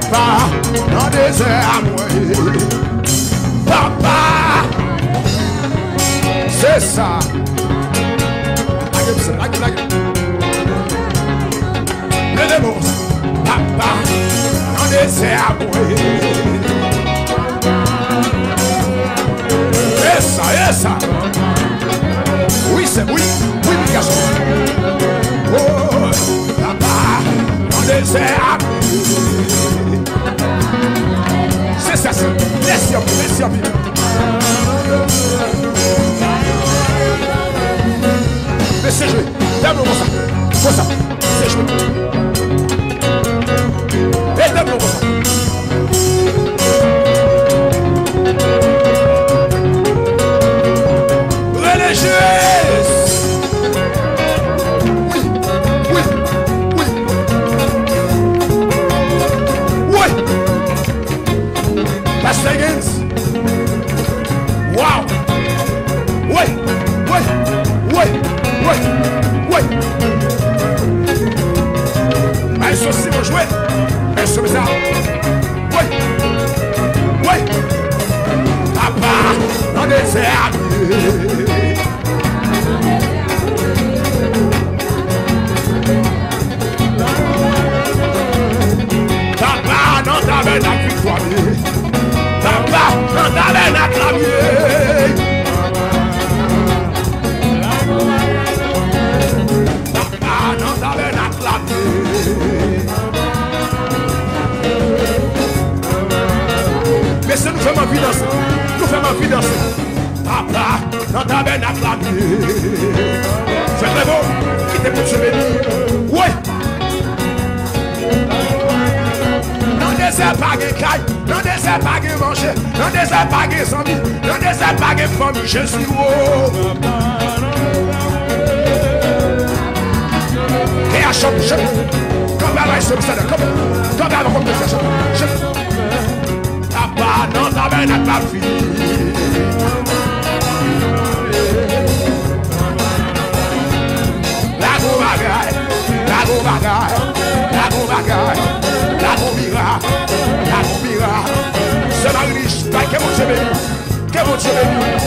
Papa, dans le désert, papa, c'est ça. Le démon, papa, dans le désert, et ça. Oui, c'est oui, garçon. Oh, papa, dans le désert. C'est ça, laisse-y. Mais c'est joué, donne-moi ça, c'est joué. Et donne-moi ça. Religieuse. Pastor Higgins. Wow. Wait. Mais ça c'est mon jouet. Mais ça c'est ça. Oui. Papa, dans le désert. Papa, dans ta main la victoire. Papa, dans ta main la clavier. Papa, dans ta main la clavier. Mais c'est nous faisons vie danser. Nous faisons vie danser. Papa, dans ta main la clavier. C'est très bon. Qui t'est pour te bénir? Oui. Dans des airs pas de caille, dans des airs pas de manger, dans des airs pas de zombies, dans des airs pas de famille, je suis haut. Et à choc, comme la main sur le stade, comme la main comme le stade, papa, non, ta main à ta fille. La go mira, c'est ma riche, que mon Dieu bénit,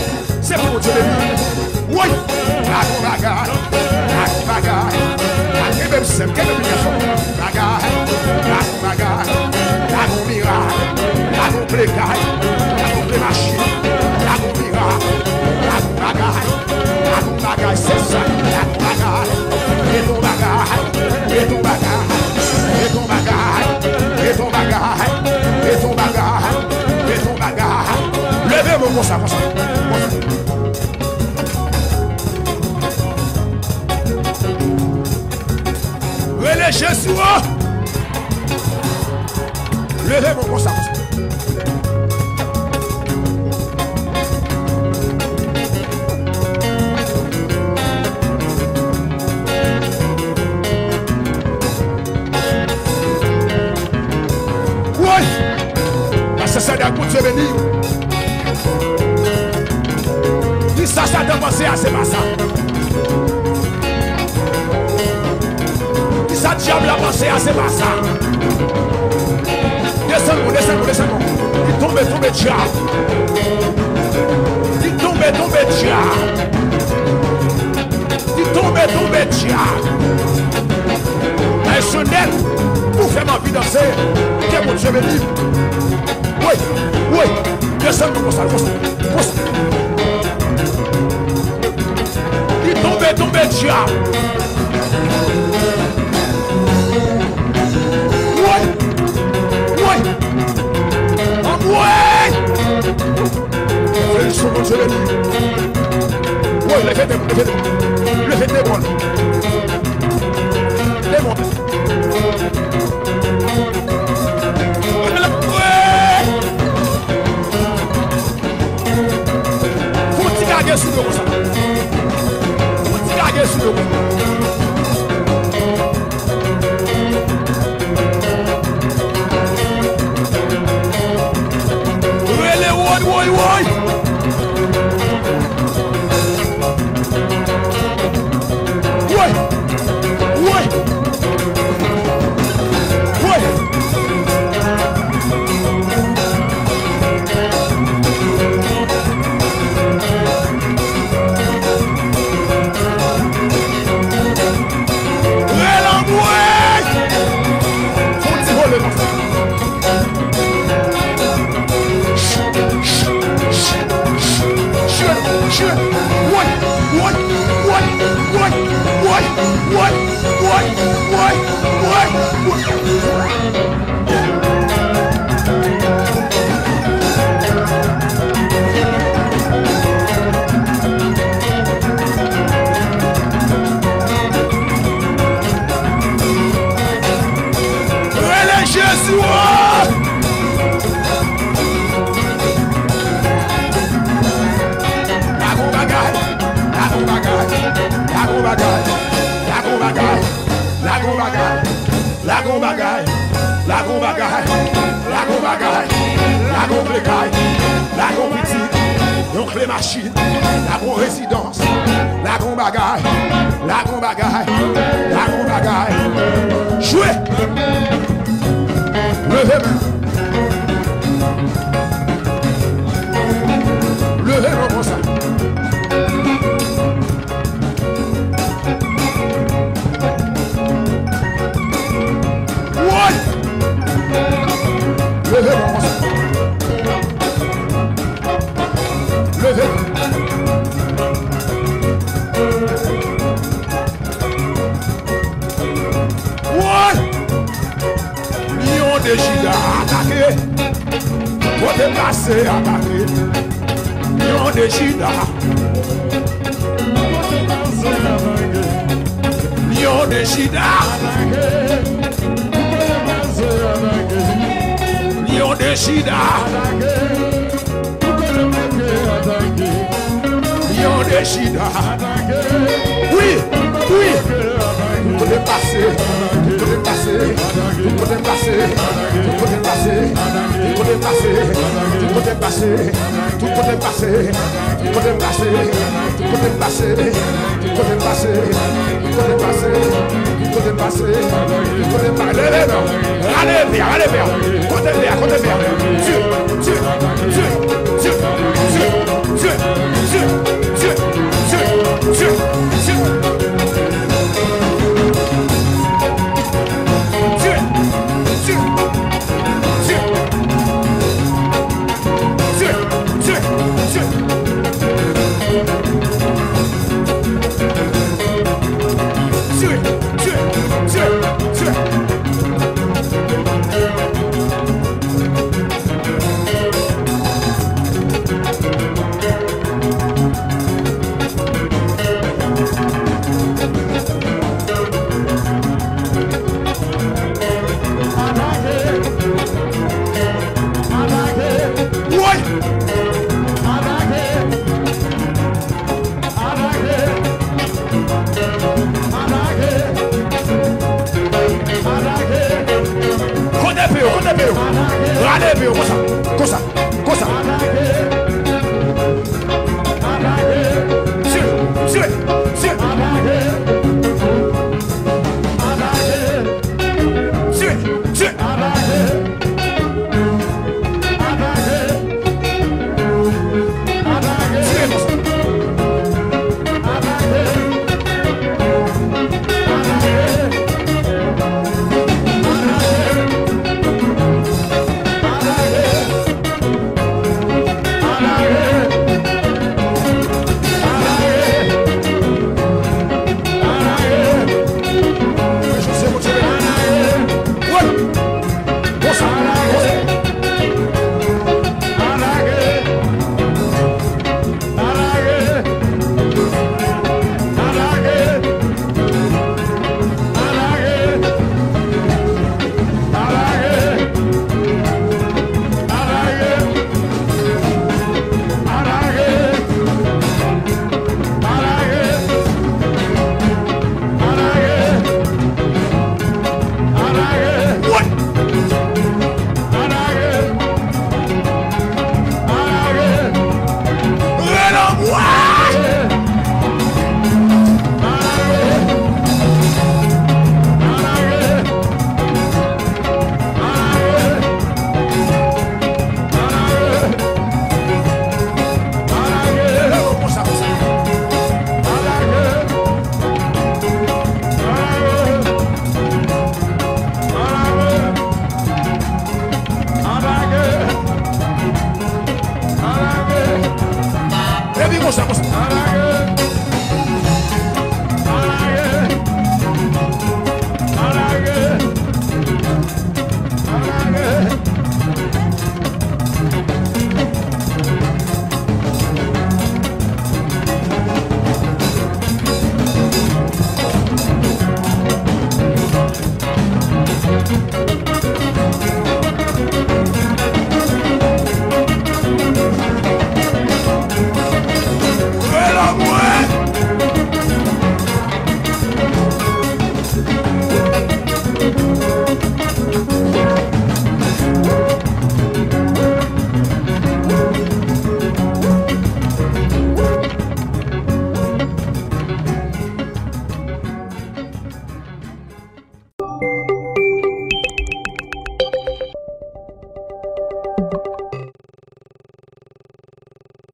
c'est pour mon Dieu bénit. Oui, la go bagaille, la même c'est que le bagaille, la go mira, la go plécaille, la go plémachine, la go mira, la go bagaille, c'est ça, la go bagaille, et ton bagaille, et ton bagaille, et ton bagaille, et ton bagaille, et ton bagaille, et ton bagaille. Levez-moi comme ça. Relais Jésus. Levez-moi comme ça. C'est d'un coup de Dieu béni. Dis ça de penser à c'est pas ça. Dis ça diable a pensé à c'est pas ça. Descends-moi. Il tombe diable. Il tombe diable. Il tombe diable. Un sonnet pour faire ma vie danser. Que mon Dieu béni. Oui, descends-moi comme ça. Il tombe diable. Félicitations mon Dieu béni. Oui, le fait des bons. Les bons. Sous le ça. Sous le Les machines, la grande résidence, la grande bagaille, la grande bagaille, la grande bagaille. Jouez! Levez-moi! Levez-moi comme ça! Ouais! Levez-moi comme ça! Lion de Juda attaqué, côté passé attaqué. Lion de Juda, Lion de Juda, Lion de Juda, Lion de Juda. Oui, oui. Tout peut passer, tout peut passer, tout peut passer, tout peut passer, tout peut passer, tout peut passer, tout peut passer, tout peut passer, tout peut passer, tout peut passer, tout peut passer, tout peut passer, tout peut passer. Allez vers, allez vers, côté vers, côté vers. Dieu, Dieu, Dieu, Dieu, Dieu, Dieu, Dieu, Dieu, Dieu, Dieu, Dieu. Allez, comme ça, comme ça.